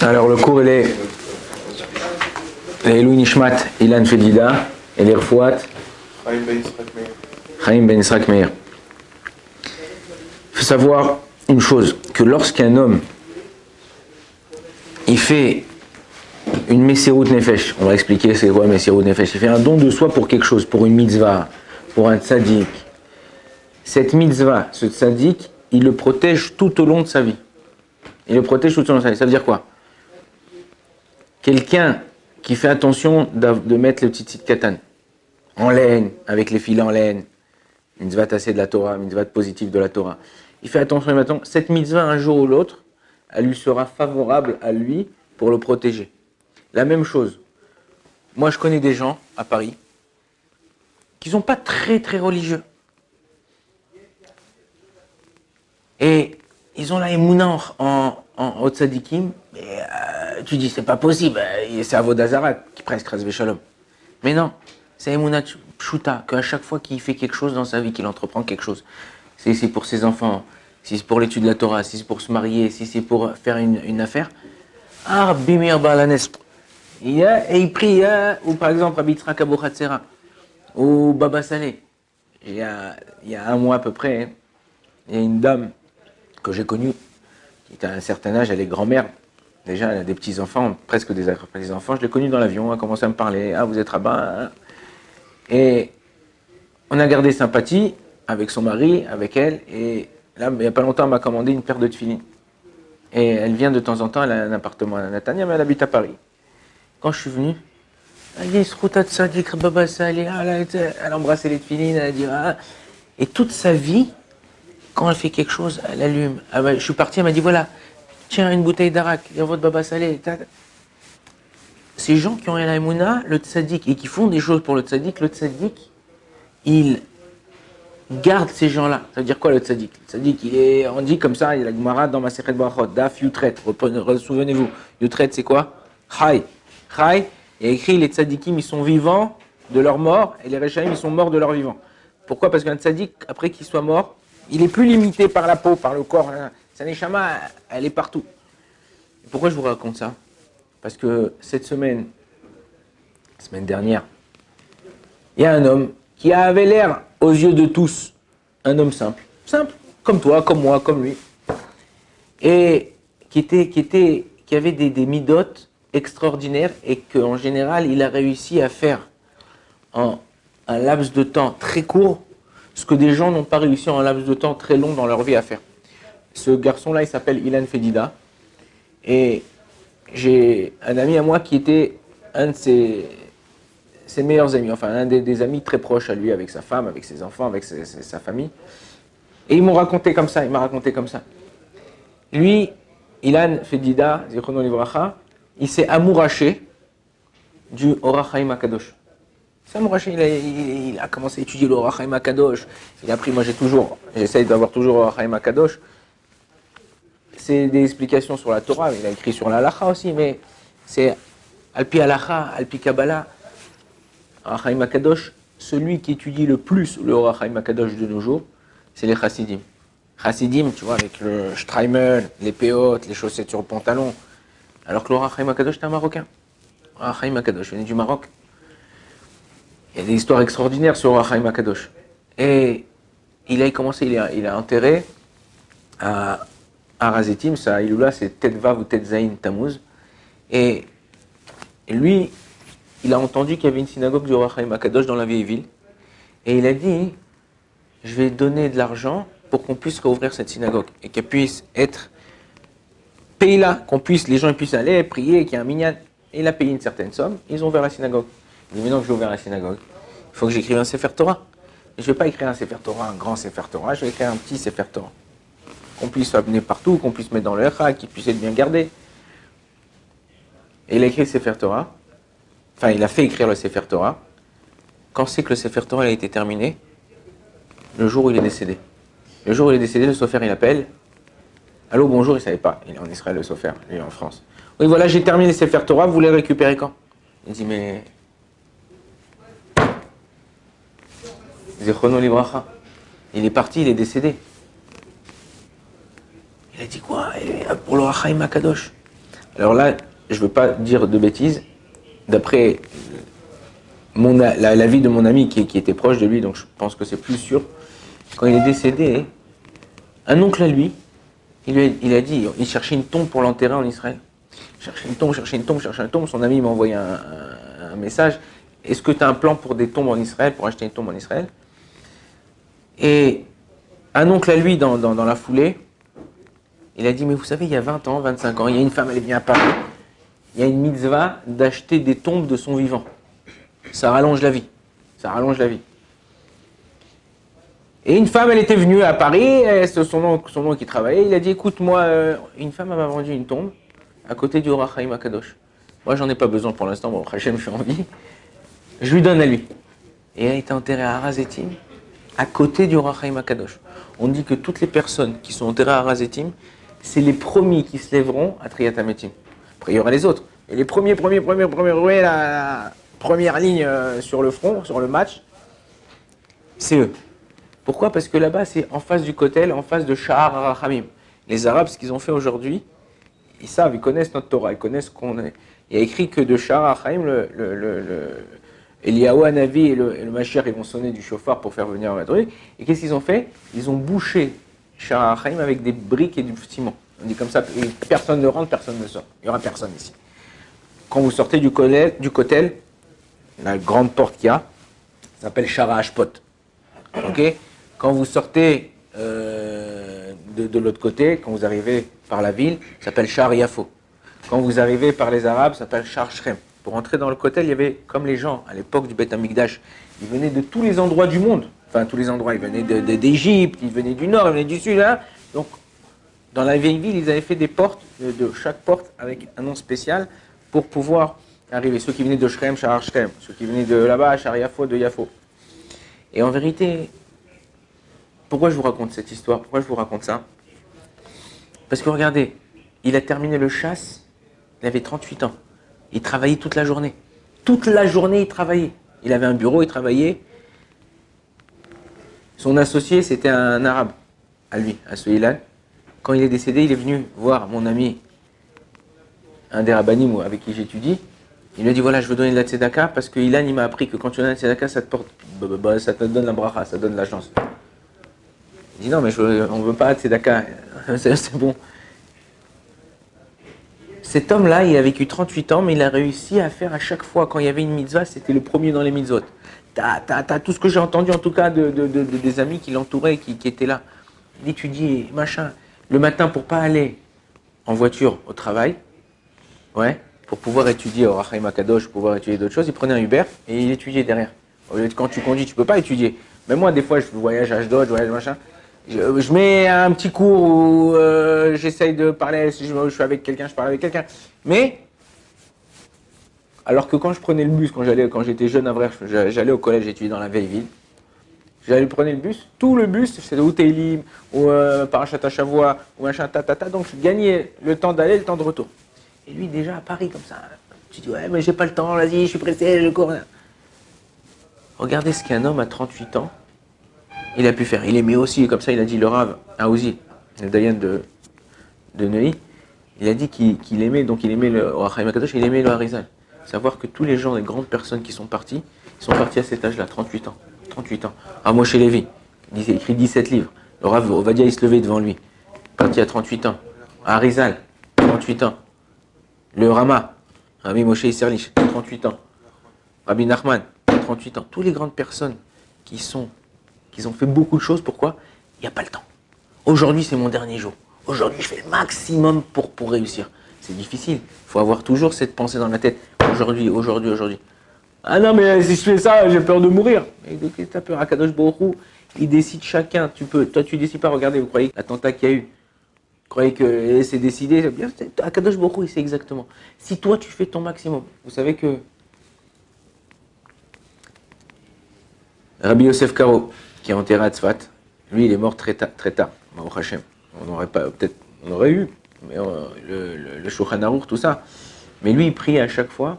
Alors le cours il est Louis Nishmat, Ilan Fedida et les Refouat Chaim Ben Yisrak Meir. Il faut savoir une chose, que lorsqu'un homme il fait une Messirut Nefesh, on va expliquer c'est quoi Messirut Nefesh, il fait un don de soi pour quelque chose, pour une mitzvah, pour un tzaddik. Cette mitzvah, ce tzaddik, il le protège tout au long de sa vie. Il le protège tout au long de sa vie. Ça veut dire quoi? Quelqu'un qui fait attention de mettre le tzitzit katan en laine, avec les filets en laine, mitzvah tassée de la Torah, mitzvah positive de la Torah. Il fait attention maintenant, cette mitzvah un jour ou l'autre, elle lui sera favorable à lui pour le protéger. La même chose. Moi je connais des gens à Paris qui ne sont pas très très religieux. Et ils ont la émouna en tzadikim, mais tu dis c'est pas possible, c'est Avodazara qui presque Chas Veshalom. Mais non, c'est émouna pshuta, qu'à chaque fois qu'il fait quelque chose dans sa vie, qu'il entreprend quelque chose, si c'est pour ses enfants, si c'est pour l'étude de la Torah, si c'est pour se marier, si c'est pour faire une affaire, Bimir Balanes, et il prie, ou par exemple Rabbi Yitzhak Abu Chatzera, ou Baba Saleh. Il y a un mois à peu près, il y a une dame que j'ai connue, qui était à un certain âge, elle est grand-mère, déjà elle a des petits-enfants, presque des enfants, je l'ai connue dans l'avion, elle a commencé à me parler, vous êtes rabbin, et on a gardé sympathie avec son mari, avec elle, et là, il n'y a pas longtemps, elle m'a commandé une paire de tefilines. Et elle vient de temps en temps, elle a un appartement à Natania, mais elle habite à Paris. Quand je suis venu, elle dit, elle a embrassé les tefilines, elle a dit, et toute sa vie, quand elle fait quelque chose, elle allume. Je suis parti, elle m'a dit, voilà, tiens, une bouteille d'arak, il y a votre baba salé. Ces gens qui ont la émouna, le tzaddik, et qui font des choses pour le tzaddik, il garde ces gens-là. Ça veut dire quoi le tzaddik? Le tzaddik, on dit comme ça, il y a la Gemara dans Masechet Brachot, Daf Yutret, souvenez-vous, Yutret c'est quoi? Chai. Chai, il y a écrit les tzaddikim, ils sont vivants de leur mort, et les rechaim, ils sont morts de leur vivant. Pourquoi? Parce qu'un tzaddik, après qu'il soit mort, il est plus limité par la peau, par le corps. Sa neshama, elle est partout. Et pourquoi je vous raconte ça? Parce que cette semaine dernière, il y a un homme qui avait l'air, aux yeux de tous, un homme simple, comme toi, comme moi, comme lui, et qui avait des midotes extraordinaires et qu'en général, il a réussi à faire en un laps de temps très court ce que des gens n'ont pas réussi en un laps de temps très long dans leur vie à faire. Ce garçon-là, il s'appelle Ilan Fedida. Et j'ai un ami à moi qui était un de ses meilleurs amis, enfin un des amis très proches à lui, avec sa femme, avec ses enfants, avec sa famille. Et il m'a raconté comme ça. Lui, Ilan Fedida, Zichrono Livracha, il s'est amouraché du Orach Chaim HaKadosh. Il a commencé à étudier le Orach Chaim HaKadosh. Il a appris, moi j'essaye d'avoir toujours le Orach Chaim HaKadosh. C'est des explications sur la Torah, il a écrit sur la Halacha aussi, mais c'est Alpi Halacha, Alpi Kabbalah, Orach Chaim HaKadosh. Celui qui étudie le plus le Orach Chaim HaKadosh de nos jours, c'est les Chassidim. Chassidim, tu vois, avec le Streimel, les péotes, les chaussettes sur le pantalon. Alors que l'Orach Chaim HaKadosh, c'est un Marocain. Orach Chaim HaKadosh, il est du Maroc. Il y a des histoires extraordinaires sur Orach Chaim HaKadosh. Et il a enterré à Razetim, ça, Iloula, c'est Tet Vav ou Tet Zayin Tammuz. Et lui, il a entendu qu'il y avait une synagogue du Orach Chaim HaKadosh dans la vieille ville. Et il a dit, je vais donner de l'argent pour qu'on puisse rouvrir cette synagogue. Et qu'elle puisse être payée là, les gens puissent aller prier, qu'il y ait un minyan. Et il a payé une certaine somme, ils ont ouvert la synagogue. Il dit, maintenant que j'ai ouvert la synagogue, il faut que j'écrive un Sefer Torah. Et je ne vais pas écrire un Sefer Torah, un grand Sefer Torah, je vais écrire un petit Sefer Torah. Qu'on puisse amener partout, qu'on puisse mettre dans le Echa, qu'il puisse être bien gardé. Et il a écrit le Sefer Torah, enfin il a fait écrire le Sefer Torah. Quand c'est que le Sefer Torah a été terminé? Le jour où il est décédé. Le jour où il est décédé, le Sofer il appelle. Allô, bonjour, il ne savait pas, il est en Israël le Sofer, il est en France. Oui voilà, j'ai terminé le Sefer Torah, vous voulez le récupérer quand? Il dit mais... Zichrono Livracha. Il est parti, il est décédé. Il a dit quoi? Pour le Orach Chaim HaKadosh. Alors là, je ne veux pas dire de bêtises. D'après l'avis de mon ami qui était proche de lui, donc je pense que c'est plus sûr. Quand il est décédé, un oncle à lui, il a dit, il cherchait une tombe pour l'enterrer en Israël. Cherchait une tombe, cherchait une tombe, cherchait une tombe. Son ami m'a envoyé un message. Est-ce que tu as un plan pour des tombes en Israël, pour acheter une tombe en Israël? Et un oncle à lui, dans la foulée, il a dit, mais vous savez, il y a 20 ans, 25 ans, il y a une femme, elle est venue à Paris. Il y a une mitzvah d'acheter des tombes de son vivant. Ça rallonge la vie. Ça rallonge la vie. Et une femme, elle était venue à Paris, c'est son nom qui travaillait, il a dit, écoute, moi, une femme m'a vendu une tombe à côté du Or HaChaim Akadosh. Moi, j'en ai pas besoin pour l'instant, bon, Hachem, je suis en vie. Je lui donne à lui. Et elle a été enterrée à Harazetim, à côté du Or HaChaim Akadosh. On dit que toutes les personnes qui sont enterrées à Harazetim, c'est les premiers qui se lèveront à Triyat HaMetim. Après, il y aura les autres. Et les premiers, la première ligne sur le front, sur le match, c'est eux. Pourquoi? Parce que là-bas, c'est en face du Kotel, en face de Sha'ar HaRachamim. Les Arabes, ce qu'ils ont fait aujourd'hui, ils savent, ils connaissent notre Torah, ils connaissent qu'on est. Il y a écrit que de Sha'ar HaRachamim, Eliyahu Hanavi et le Mashiach, ils vont sonner du chauffard pour faire venir la Torah. Et qu'est-ce qu'ils ont fait? Ils ont bouché Sha'ar HaRachamim avec des briques et du ciment. On dit comme ça, personne ne rentre, personne ne sort. Il n'y aura personne ici. Quand vous sortez du Kotel, la grande porte qu'il y a, ça s'appelle Shara Hashpot. Ok? Quand vous sortez de l'autre côté, quand vous arrivez par la ville, ça s'appelle Shar Yafo. Quand vous arrivez par les Arabes, ça s'appelle Shar Shrem. Pour entrer dans le Kotel, il y avait, comme les gens à l'époque du Beth Amikdash, ils venaient de tous les endroits du monde. Enfin, tous les endroits. Ils venaient d'Égypte, ils venaient du nord, ils venaient du sud. Hein. Donc, dans la vieille ville, ils avaient fait des portes, de chaque porte avec un nom spécial pour pouvoir arriver. Ceux qui venaient de Shrem, Shar Shrem. Ceux qui venaient de là-bas, Shar Yafo, de Yafo. Et en vérité, pourquoi je vous raconte cette histoire? Pourquoi je vous raconte ça? Parce que regardez, il a terminé le chasse, il avait 38 ans. Il travaillait toute la journée. Toute la journée, il travaillait. Il avait un bureau, il travaillait. Son associé, c'était un arabe, à lui, à ce Ilan. Quand il est décédé, il est venu voir mon ami, un des rabbinim avec qui j'étudie. Il lui a dit, voilà, je veux donner de la tzedaka, parce que Ilan, il m'a appris que quand tu donnes la tzedaka, ça te donne la bracha, ça donne la chance. Il dit, non, mais on ne veut pas de tzedaka, c'est bon. Cet homme-là, il a vécu 38 ans, mais il a réussi à faire à chaque fois, quand il y avait une mitzvah, c'était le premier dans les mitzvot. T'as tout ce que j'ai entendu, en tout cas, des amis qui l'entouraient, qui étaient là. Il étudiait, machin. Le matin, pour pas aller en voiture au travail, ouais, pour pouvoir étudier au Rachaim Akadosh, pour pouvoir étudier d'autres choses, il prenait un Uber et il étudiait derrière. Au lieu de quand tu conduis, tu peux pas étudier. Même moi, des fois, je voyage à Ashdod, je voyage machin. Je mets un petit cours où j'essaye de parler, si je suis avec quelqu'un, je parle avec quelqu'un. Mais, alors que quand je prenais le bus, quand j'étais jeune à vrai, j'allais au collège, j'étudiais dans la vieille ville. J'allais prendre le bus, tout le bus, c'était ou Teilim, ou Parashat HaShavua, ou machin, donc je gagnais le temps d'aller, le temps de retour. Et lui, déjà à Paris, comme ça, tu dis, ouais, mais j'ai pas le temps, vas-y, je suis pressé, je cours. Regardez ce qu'un homme à 38 ans, il a pu faire. Il aimait aussi, comme ça, il a dit, le Rav Aouzi, le Dayan de Neuilly, il a dit qu'il aimait, donc il aimait le Rachaim Akadosh, il aimait le Harizal. Savoir que tous les gens, les grandes personnes qui sont partis, ils sont partis à cet âge-là, 38 ans. 38 ans. Ah, Moshe Lévi, il écrit 17 livres. Le Rav Ovadia, il se levait devant lui. Parti à 38 ans. Harizal, 38 ans. Le Rama, Rabbi Moshe Isserlich, 38 ans. Rabbi Nachman, 38 ans. Toutes les grandes personnes qui ont fait beaucoup de choses, pourquoi? Il n'y a pas le temps. Aujourd'hui, c'est mon dernier jour. Aujourd'hui, je fais le maximum pour réussir. C'est difficile. Il faut avoir toujours cette pensée dans la tête. Aujourd'hui. Ah non, mais si je fais ça, j'ai peur de mourir. Mais de qu'est-ce que t'as peur? Akadosh Baruch Hu, il décide chacun. Toi, tu décides pas. Regardez, vous croyez l'attentat qu'il y a eu. Vous croyez que c'est décidé. Akadosh Baruch Hu, il sait exactement. Si toi, tu fais ton maximum. Vous savez que Rabbi Yosef Karo, qui est enterré à Tzfat, lui, il est mort très tard. Baruch Hashem. On aurait eu mais, le Shulchan Aruch, tout ça. Mais lui, il prie à chaque fois,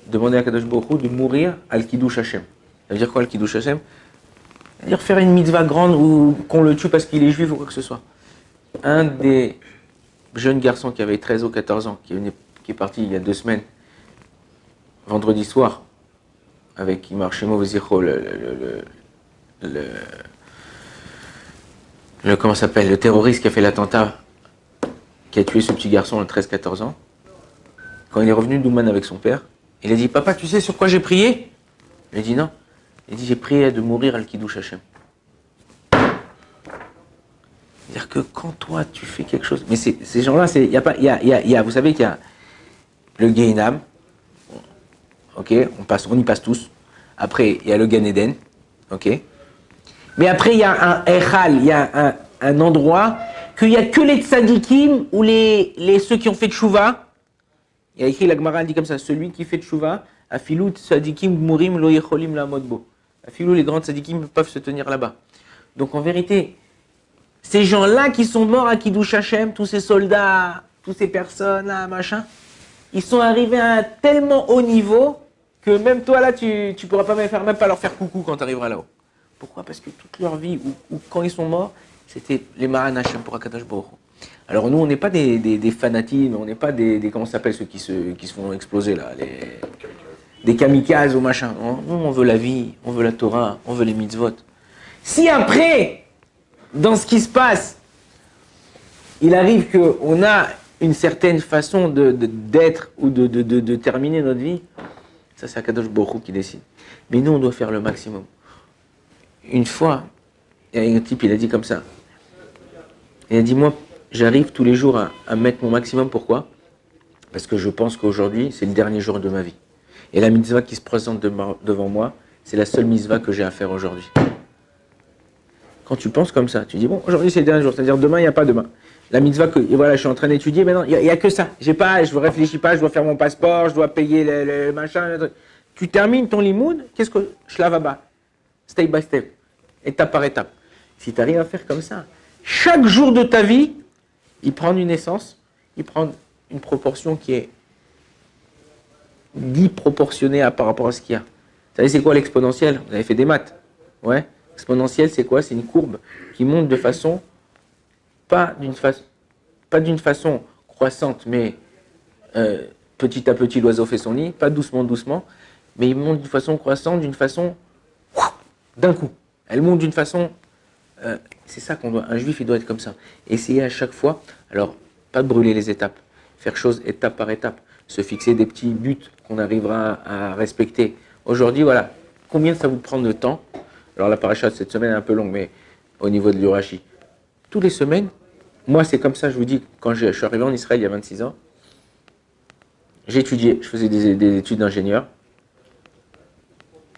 demander à Kadosh Baruch Hu de mourir al Kiddush Hashem. Ça veut dire quoi, al Kiddush Hashem? Ça veut dire faire une mitzvah grande ou qu'on le tue parce qu'il est juif ou quoi que ce soit. Un des jeune garçon qui avait 13 ou 14 ans, qui est parti il y a 2 semaines, vendredi soir, avec Imar Shemo Zichro, comment s'appelle, le terroriste qui a fait l'attentat, qui a tué ce petit garçon de 13-14 ans. Quand il est revenu d'Ouman avec son père, il a dit, papa, tu sais sur quoi j'ai prié? Il a dit non. Il a dit, j'ai prié de mourir al-Kiddush Hashem. C'est-à-dire que quand toi, tu fais quelque chose... Mais ces gens-là, vous savez qu'il y a le Gehinam, ok, on y passe tous. Après, il y a le Gan Eden, ok. Mais après, il y a un Echal, il y a un endroit qu'il n'y a que les tzadikim ou ceux qui ont fait tchouva. Il y a écrit, la Gemara dit comme ça, celui qui fait tchouva, afilou tzadikim murim lo yecholim la modbo. Afilou, les grands tzadikim peuvent se tenir là-bas. Donc en vérité, ces gens-là qui sont morts à Kiddush Hashem, tous ces soldats, toutes ces personnes là, machin, ils sont arrivés à un tellement haut niveau que même toi là, tu pourras pas même pas leur faire coucou quand tu arriveras là-haut. Pourquoi? Parce que toute leur vie, ou quand ils sont morts, c'était les Maran Hashem pour Akadosh Baruch Hu. Alors nous, on n'est pas des fanatiques, on n'est pas des comment ça s'appelle ceux qui se font exploser là, des kamikazes ou machin. Nous, on veut la vie, on veut la Torah, on veut les mitzvot. Si après, dans ce qui se passe, il arrive qu'on a une certaine façon d'être ou de terminer notre vie, ça c'est Akadosh Baruch Hu qui décide. Mais nous, on doit faire le maximum. Une fois, il y a un type, il a dit comme ça. Il a dit, moi, j'arrive tous les jours à mettre mon maximum. Pourquoi? Parce que je pense qu'aujourd'hui, c'est le dernier jour de ma vie. Et la mitzvah qui se présente devant moi, c'est la seule mitzvah que j'ai à faire aujourd'hui. Quand tu penses comme ça, tu dis, bon, aujourd'hui c'est le dernier jour, c'est-à-dire demain, il n'y a pas demain. La mitzvah que, et voilà, je suis en train d'étudier, mais non, il n'y a que ça. Je ne réfléchis pas, je dois faire mon passeport, je dois payer le machin. Le truc. Tu termines ton limoud, qu'est-ce que je lave à bas? Step by step, étape par étape. Si tu arrives à faire comme ça, chaque jour de ta vie, il prend une essence, il prend une proportion qui est disproportionnée par rapport à ce qu'il y a. Vous savez, c'est quoi l'exponentielle? Vous avez fait des maths. Ouais. Exponentielle, c'est quoi? C'est une courbe qui monte de façon, pas d'une façon croissante, mais petit à petit, l'oiseau fait son nid, pas doucement, doucement, mais il monte d'une façon croissante, d'une façon d'un coup. Elle monte d'une façon... c'est ça qu'on doit... Un juif, il doit être comme ça. Essayer à chaque fois, alors, pas de brûler les étapes, faire chose étape par étape, se fixer des petits buts qu'on arrivera à respecter. Aujourd'hui, voilà, combien ça vous prend de temps? Alors la paracha de cette semaine est un peu longue, mais au niveau de l'Urashi. Tous les semaines, moi c'est comme ça, je vous dis, quand je suis arrivé en Israël il y a 26 ans, j'ai étudié, je faisais des études d'ingénieur,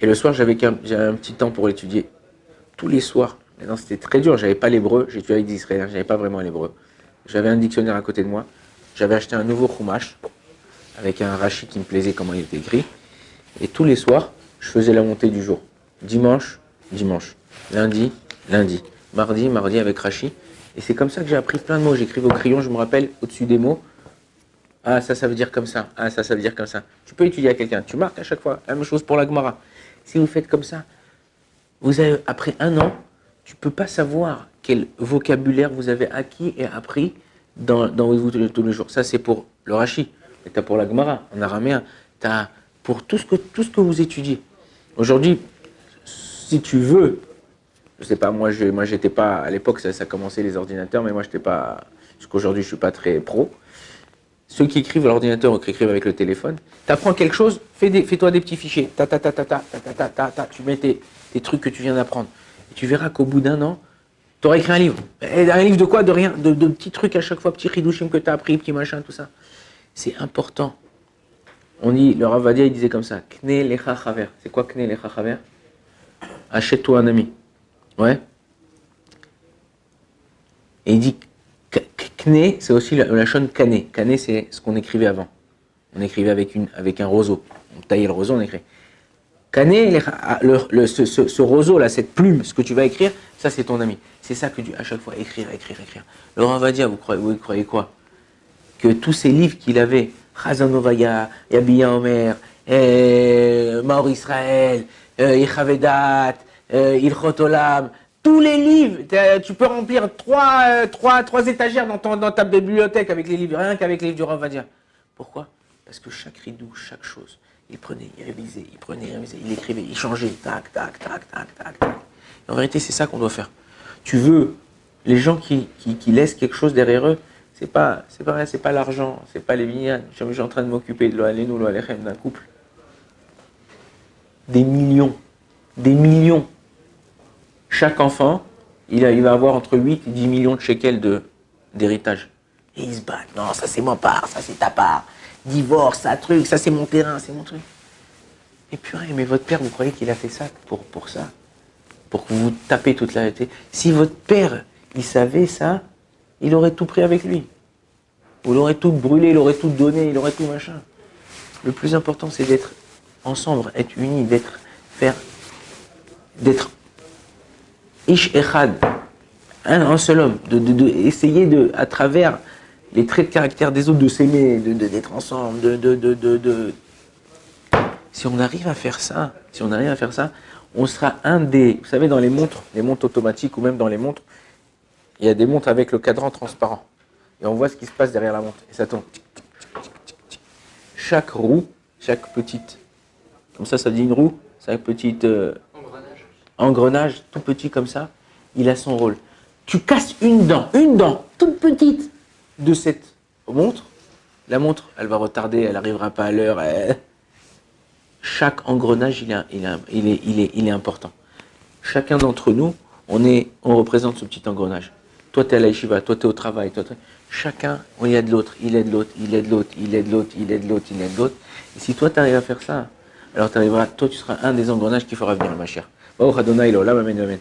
et le soir j'avais un petit temps pour l'étudier. Tous les soirs, maintenant c'était très dur, j'avais pas l'hébreu, j'ai étudié avec des Israéliens, j'avais pas vraiment l'hébreu. J'avais un dictionnaire à côté de moi, j'avais acheté un nouveau chumash, avec un Rashi qui me plaisait comment il était écrit, et tous les soirs, je faisais la montée du jour. Dimanche, lundi, mardi avec Rashi. Et c'est comme ça que j'ai appris plein de mots. J'écrivais au crayon, je me rappelle, au-dessus des mots. Ah, ça veut dire comme ça. Ah, ça veut dire comme ça. Tu peux étudier à quelqu'un. Tu marques à chaque fois. La même chose pour la Gemara. Si vous faites comme ça, vous avez, après 1 an, tu ne peux pas savoir quel vocabulaire vous avez acquis et appris dans vous tous les jours. Ça, c'est pour le Rashi. Mais tu as pour la Gemara, en araméen. Tu as pour tout ce que vous étudiez. Aujourd'hui, si tu veux, je sais pas, moi j'étais pas, à l'époque ça commençait les ordinateurs, mais moi j'étais pas, jusqu'aujourd'hui je suis pas très pro. Ceux qui écrivent à l'ordinateur ou qui écrivent avec le téléphone, tu apprends quelque chose, fais-toi des petits fichiers, tu mets tes trucs que tu viens d'apprendre. Et tu verras qu'au bout d'1 an, tu auras écrit un livre. Et un livre de quoi? De rien, de petits trucs à chaque fois, petits chidushim que tu as appris, petits machins, tout ça. C'est important. On dit, le Rav Vadia il disait comme ça, Kne lecha chaver. C'est quoi Kne lecha chaver? Achète-toi un ami. Ouais. Et il dit Kne, c'est aussi la chaîne Kane. Kane, c'est ce qu'on écrivait avant. On écrivait avec un roseau. On taillait le roseau, on écrit. Kane, ce roseau là, cette plume, ce que tu vas écrire, ça c'est ton ami. C'est ça que tu à chaque fois écrire. Le Rav Vadia, vous croyez quoi? Que tous ces livres qu'il avait, Chazon Novaya, Yabiya Omer, Maor Israël, Yechavedat, Ilchot Olam, Tous les livres, tu peux remplir trois étagères dans ta bibliothèque avec les livres, rien qu'avec les livres du Rav Vadia. Pourquoi? Parce que chaque ridou, chaque chose, il prenait, il révisait, il écrivait, il changeait, tac, tac, tac, tac, tac, tac. Et en vérité, c'est ça qu'on doit faire. Tu veux, les gens qui laissent quelque chose derrière eux, c'est pas l'argent, c'est pas les vignes. Je suis en train de m'occuper de l'Oalénou, l'Oaléchem d'un couple. Des millions. Chaque enfant, il va avoir entre 8 et 10 millions de shekels d'héritage. Et ils se battent. Non, ça c'est ma part, ça c'est ta part. Divorce, ça truc, ça c'est mon terrain, c'est mon truc. Et purée, mais votre père, vous croyez qu'il a fait ça pour ça? Pour que vous tapez toute la vérité? Si votre père, il savait ça, il aurait tout pris avec lui. Il aurait tout brûlé, il aurait tout donné, il aurait tout machin. Le plus important, c'est d'être ensemble, être unis, d'être Ish Echad, un seul homme, essayer à travers les traits de caractère des autres, de s'aimer, d'être ensemble, Si on arrive à faire ça, on sera un des, vous savez, dans les montres automatiques ou même dans les montres, il y a des montres avec le cadran transparent. Et on voit ce qui se passe derrière la montre. Et ça tourne. Chaque roue, chaque petite, comme ça dit une roue, chaque petite engrenage, tout petit comme ça, il a son rôle. Tu casses une dent, toute petite, de cette montre. La montre, elle va retarder, elle n'arrivera pas à l'heure. Chaque engrenage, il est important. Chacun d'entre nous, on représente ce petit engrenage. Toi, tu es à la yeshiva, toi, tu es au travail. Chacun, on y aide l'autre, il aide l'autre. Et si toi, tu arrives à faire ça, alors toi, tu seras un des engrenages qui fera venir le Mashiach. Baruch Adonai, l'olam, amen, amen.